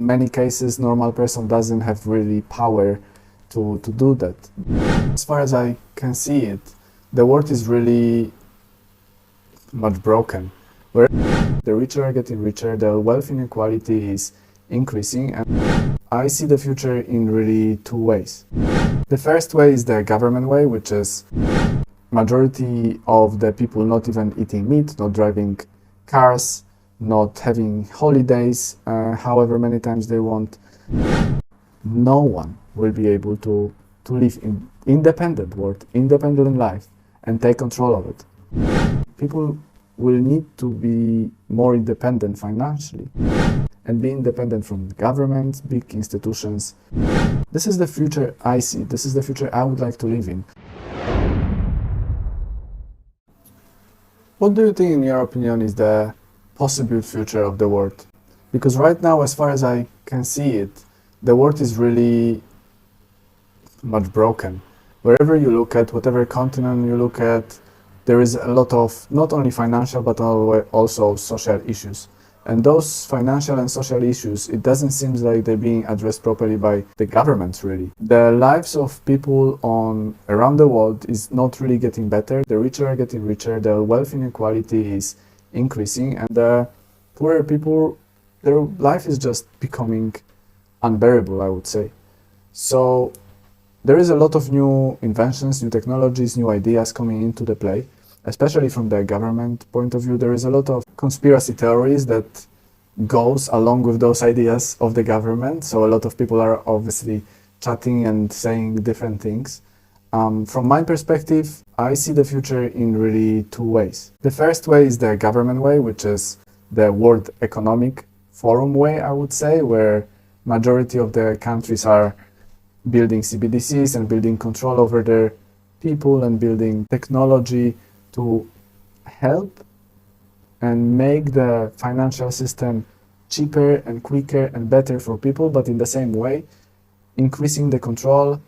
In many cases, normal person doesn't have really power to do that. As far as I can see it, the world is really much broken. Where the richer are getting richer, the wealth inequality is increasing, and I see the future in really two ways. The first way is the government way, which is majority of the people not even eating meat, not driving cars, not having holidays, however many times they want. No one will be able to live in independent world, independent life, and take control of it. People will need to be more independent financially and be independent from government, big institutions. This is the future I see. This is the future I would like to live in. What do you think, in your opinion, is the possible future of the world? Because right now, as far as I can see it, the world is really much broken. Wherever you look at, whatever continent you look at, there is a lot of not only financial but also social issues. And those financial and social issues, it doesn't seem like they're being addressed properly by the governments, really. The lives of people around the world is not really getting better. The richer are getting richer, the wealth inequality is increasing, and the poorer people, their life is just becoming unbearable, I would say. So there is a lot of new inventions, new technologies, new ideas coming into the play. Especially from the government point of view, there is a lot of conspiracy theories that goes along with those ideas of the government. So a lot of people are obviously chatting and saying different things. From my perspective, I see the future in really two ways. The first way is the government way, which is the World Economic Forum way, I would say, where majority of the countries are building CBDCs and building control over their people and building technology to help and make the financial system cheaper and quicker and better for people, but in the same way, increasing the control,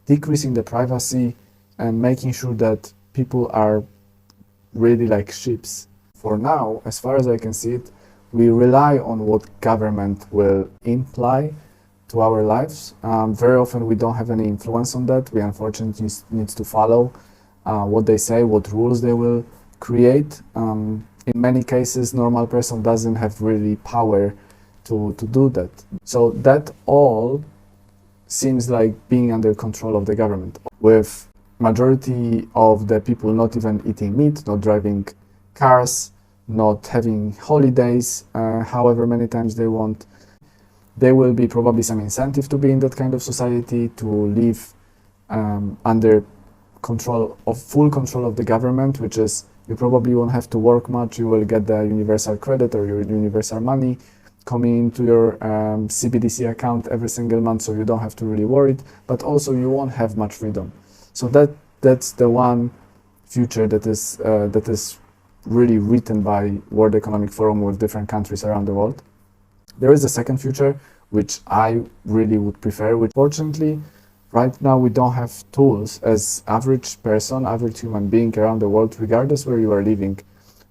decreasing the privacy, and making sure that people are really like ships. For now, as far as I can see it, we rely on what government will imply to our lives. Very often we don't have any influence on that. We unfortunately need to follow what they say, what rules they will create. In many cases, normal person doesn't have really power to do that. So that all seems like being under control of the government, with majority of the people not even eating meat, not driving cars, not having holidays, however many times they want. There will be probably some incentive to be in that kind of society, to live under full control of the government, which is you probably won't have to work much. You will get the universal credit or your universal money coming into your CBDC account every single month, so you don't have to really worry. But also you won't have much freedom. So that's the one future that is really written by World Economic Forum with different countries around the world. There is a second future which I really would prefer, which fortunately right now we don't have tools as average person, average human being around the world, regardless where you are living.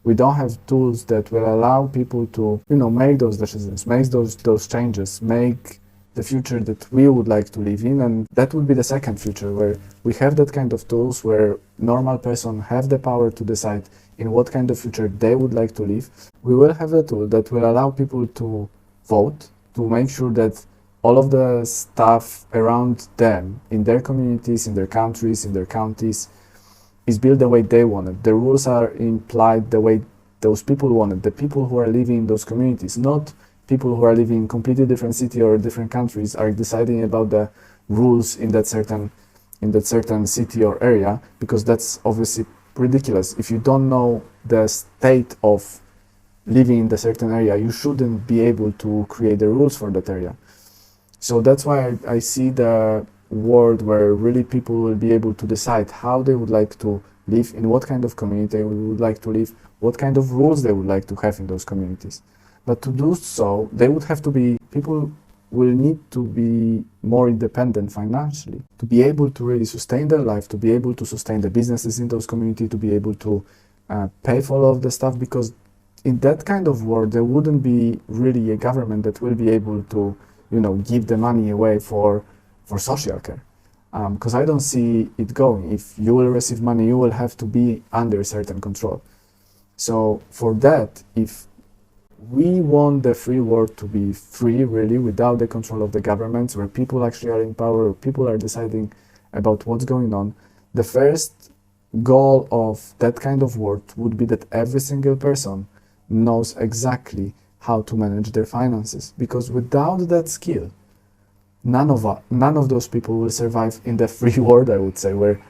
We don't have tools that will allow people to, make those decisions, make those changes, make the future that we would like to live in. And that would be the second future, where we have that kind of tools, where normal person have the power to decide in what kind of future they would like to live. We will have a tool that will allow people to vote, to make sure that all of the stuff around them, in their communities, in their countries, in their counties, is built the way they want it. The rules are implied the way those people want it. The people who are living in those communities, not people who are living in completely different city or different countries, are deciding about the rules in that certain city or area, because that's obviously ridiculous. If you don't know the state of living in the certain area, you shouldn't be able to create the rules for that area. So that's why I see the world where really people will be able to decide how they would like to live, in what kind of community they would like to live, what kind of rules they would like to have in those communities. But to do so, people will need to be more independent financially, to be able to really sustain their life, to be able to sustain the businesses in those communities, to be able to pay for all of the stuff, because in that kind of world, there wouldn't be really a government that will be able to, give the money away for social care. Because I don't see it going. If you will receive money, you will have to be under certain control. So for that, if we want the free world to be free, really, without the control of the governments, where people actually are in power, people are deciding about what's going on, the first goal of that kind of world would be that every single person knows exactly how to manage their finances. Because without that skill, none of those people will survive in the free world, I would say, where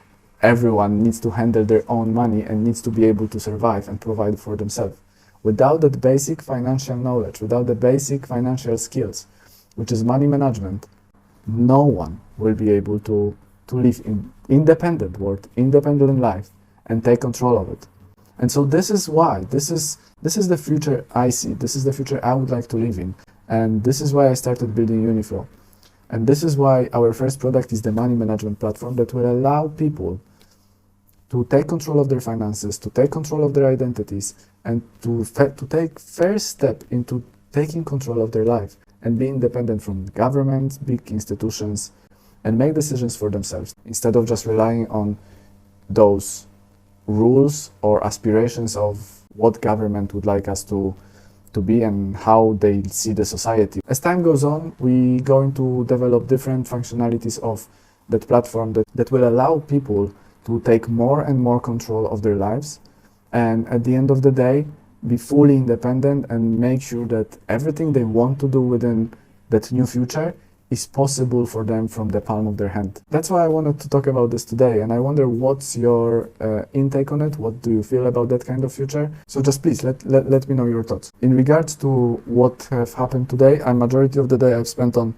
everyone needs to handle their own money and needs to be able to survive and provide for themselves. Without that basic financial knowledge, without the basic financial skills, which is money management, no one will be able to live in independent world, independent in life, and take control of it. And so this is why, this is the future I see, this is the future I would like to live in. And this is why I started building Uniflow. And this is why our first product is the money management platform that will allow people to take control of their finances, to take control of their identities, and to take first step into taking control of their life and be independent from government, big institutions, and make decisions for themselves instead of just relying on those rules or aspirations of what government would like us to be and how they see the society. As time goes on, we're going to develop different functionalities of that platform that will allow people to take more and more control of their lives, and at the end of the day, be fully independent and make sure that everything they want to do within that new future is possible for them from the palm of their hand. That's why I wanted to talk about this today, and I wonder what's your intake on it. What do you feel about that kind of future? So just please let me know your thoughts. In regards to what have happened today, a majority of the day I've spent on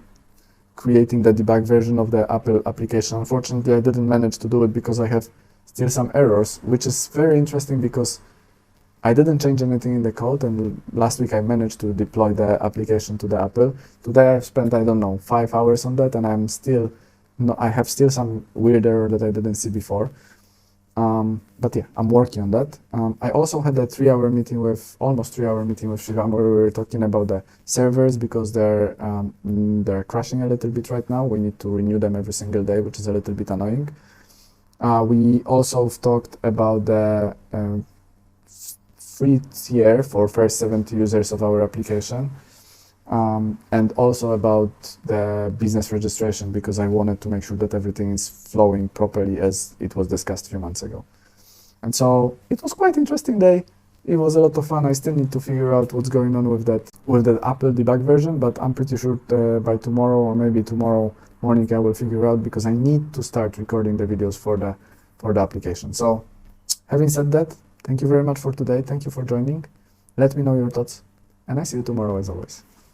creating the debug version of the Apple application. Unfortunately, I didn't manage to do it because I have still some errors, which is very interesting because I didn't change anything in the code, and last week I managed to deploy the application to the Apple. Today I've spent, 5 hours on that, and I have still some weird error that I didn't see before. But yeah, I'm working on that. I also had a almost 3 hour meeting with Shivam, where we were talking about the servers because they're crashing a little bit right now. We need to renew them every single day, which is a little bit annoying. We also talked about the free tier for first 70 users of our application, and also about the business registration, because I wanted to make sure that everything is flowing properly as it was discussed a few months ago. And so it was quite interesting day. It was a lot of fun. I still need to figure out what's going on with the Apple debug version, but I'm pretty sure by tomorrow or maybe tomorrow morning I will figure out, because I need to start recording the videos for the application. So having said that, thank you very much for today. Thank you for joining. Let me know your thoughts, and I see you tomorrow as always.